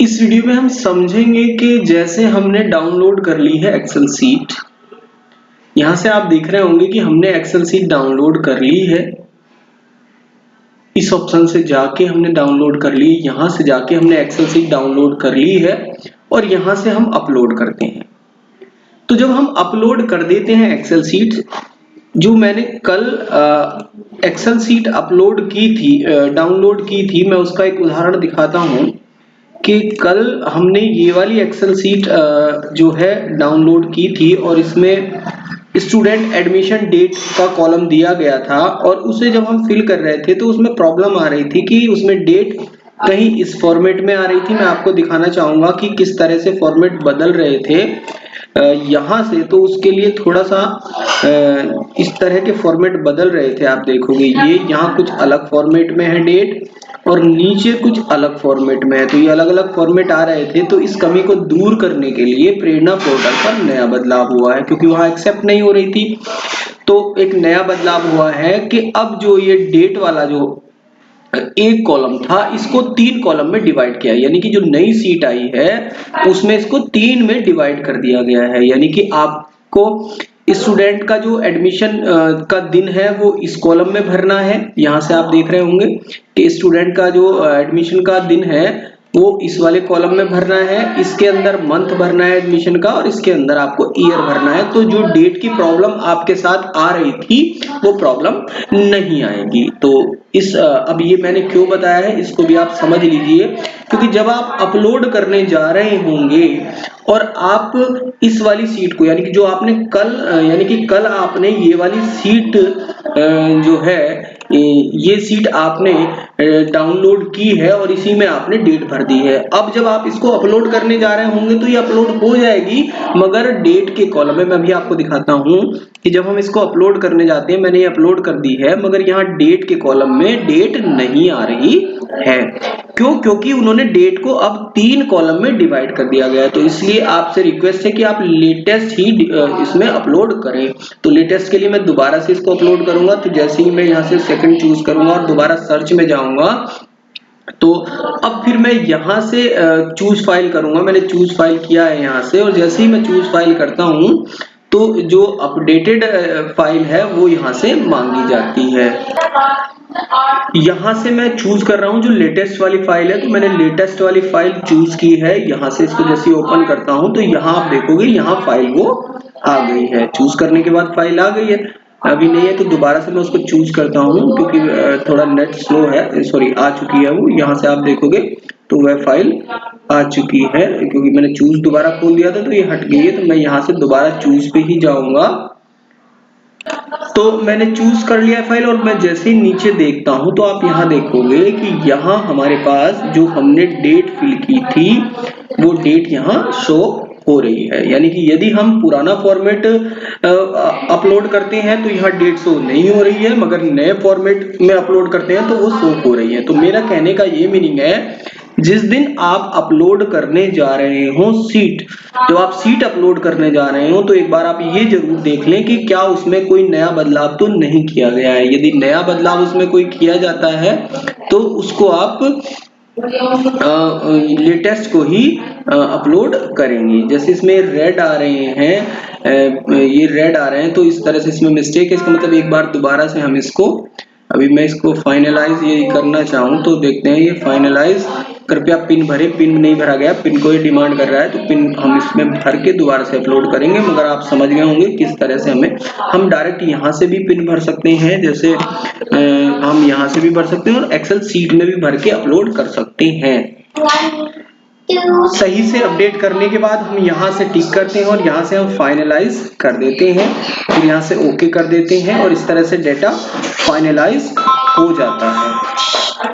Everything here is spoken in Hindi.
इस वीडियो में हम समझेंगे कि जैसे हमने डाउनलोड कर ली है एक्सेल सीट। यहां से आप देख रहे होंगे कि हमने एक्सेल सीट डाउनलोड कर ली है। इस ऑप्शन से जाके हमने डाउनलोड कर ली, यहां से जाके हमने एक्सेल सीट डाउनलोड कर ली है और यहां से हम अपलोड करते हैं। तो जब हम अपलोड कर देते हैं एक्सेल सीट, जो मैंने कल एक्सेल सीट अपलोड की थी, डाउनलोड की थी, मैं उसका एक उदाहरण दिखाता हूं कि कल हमने ये वाली एक्सेल सीट जो है डाउनलोड की थी और इसमें स्टूडेंट एडमिशन डेट का कॉलम दिया गया था और उसे जब हम फिल कर रहे थे तो उसमें प्रॉब्लम आ रही थी कि उसमें डेट कहीं इस फॉर्मेट में आ रही थी। मैं आपको दिखाना चाहूंगा कि किस तरह से फॉर्मेट बदल रहे थे यहां से। तो उसके लिए थोड़ा सा इस तरह के फॉर्मेट बदल रहे थे। आप देखोगे ये यहाँ कुछ अलग फॉर्मेट में है डेट और नीचे कुछ अलग फॉर्मेट में है, तो ये अलग अलग फॉर्मेट आ रहे थे। तो इस कमी को दूर करने के लिए प्रेरणा पोर्टल पर नया बदलाव हुआ है, क्योंकि वहां एक्सेप्ट नहीं हो रही थी। तो एक नया बदलाव हुआ है कि अब जो ये डेट वाला जो एक कॉलम था, इसको 3 कॉलम में डिवाइड किया, यानी कि जो नई सीट आई है उसमें इसको 3 में डिवाइड कर दिया गया है। यानी कि आपको स्टूडेंट का जो एडमिशन का दिन है वो इस कॉलम में भरना है। यहां से आप देख रहे होंगे कि स्टूडेंट का जो एडमिशन का दिन है वो इस वाले कॉलम में भरना है। इसके अंदर मंथ भरना है एडमिशन का और इसके अंदर आपको ईयर भरना है। तो जो डेट की प्रॉब्लम आपके साथ आ रही थी वो प्रॉब्लम नहीं आएगी। तो अब ये मैंने क्यों बताया है इसको भी आप समझ लीजिए, क्योंकि जब आप अपलोड करने जा रहे होंगे और आप इस वाली सीट को, यानी कि जो आपने कल यानी कि कल आपने ये वाली सीट जो है ये सीट आपने डाउनलोड की है और इसी में आपने डेट भर दी है। अब जब आप इसको अपलोड करने जा रहे होंगे तो ये अपलोड हो जाएगी, मगर डेट के कॉलम में मैं भी आपको दिखाता हूं कि जब हम इसको अपलोड करने जाते हैं, मैंने ये अपलोड कर दी है मगर यहाँ डेट के कॉलम में डेट नहीं आ रही है। क्यों? क्योंकि उन्होंने डेट को अब 3 कॉलम में डिवाइड कर दिया गया है। तो इसलिए आपसे रिक्वेस्ट है कि आप लेटेस्ट ही इसमें अपलोड करें। तो लेटेस्ट के लिए मैं दोबारा से इसको अपलोड करूंगा। तो जैसे ही मैं यहाँ से सेकंड चूज करूंगा और दोबारा सर्च में जाऊंगा, तो अब फिर मैं यहां से चूज फाइल करूंगा। मैंने चूज फाइल किया है यहां से, और जैसे ही मैं चूज फाइल करता हूं तो जो अपडेटेड फाइल है वो यहां से मांगी जाती है। यहां से मैं चूज कर रहा हूं जो लेटेस्ट वाली फाइल है, तो मैंने लेटेस्ट वाली फाइल चूज की है। यहां से इसको जैसे ओपन करता हूं तो यहां आप देखोगे यहां फाइल वो आ गई है। चूज करने के बाद फाइल आ गई है। अभी नहीं है तो दोबारा से मैं उसको चूज करता हूं, क्योंकि थोड़ा नेट स्लो है, सॉरी आ चुकी है वो। यहां से आप देखोगे तो वह फाइल आ चुकी है, क्योंकि मैंने चूज दोबारा खोल दिया था तो ये हट गई है। तो मैं यहां से दोबारा चूज पे ही जाऊंगा। तो मैंने चूज कर लिया फाइल और मैं जैसे ही नीचे देखता हूं तो आप यहां देखोगे कि यहां हमारे पास जो हमने डेट फिल की थी वो डेट यहां शो हो रही है। यानी कि यदि हम पुराना फॉर्मेट अपलोड करते हैं तो यहाँ डेट शो नहीं हो रही है, मगर नए फॉर्मेट में अपलोड करते हैं तो वो शो हो रही है। तो मेरा कहने का ये मीनिंग है, जिस दिन आप अपलोड करने जा रहे हो सीट, जब आप सीट अपलोड करने जा रहे हो तो एक बार आप ये जरूर देख लें कि क्या उसमें कोई नया बदलाव तो नहीं किया गया है। यदि नया बदलाव उसमें कोई किया जाता है तो उसको आप लेटेस्ट को ही अपलोड करेंगे। जैसे इसमें रेड आ रहे हैं, ये रेड आ रहे हैं, तो इस तरह से इसमें मिस्टेक है। इसका मतलब एक बार दोबारा से हम इसको, अभी मैं इसको फाइनलाइज ये करना चाहूँ तो देखते हैं ये फाइनलाइज, कृपया पिन भरे, पिन नहीं भरा गया, पिन को ये डिमांड कर रहा है। तो पिन हम इसमें भर के दोबारा से अपलोड करेंगे। मगर आप समझ गए होंगे किस तरह से हम डायरेक्ट यहाँ से भी पिन भर सकते हैं, जैसे हम यहाँ से भी भर सकते हैं और एक्सेल सीट में भी भर के अपलोड कर सकते हैं। सही से अपडेट करने के बाद हम यहाँ से टिक करते हैं और यहाँ से हम फाइनलाइज कर देते हैं, फिर यहाँ से ओके कर देते हैं और इस तरह से डेटा फाइनलाइज हो जाता है।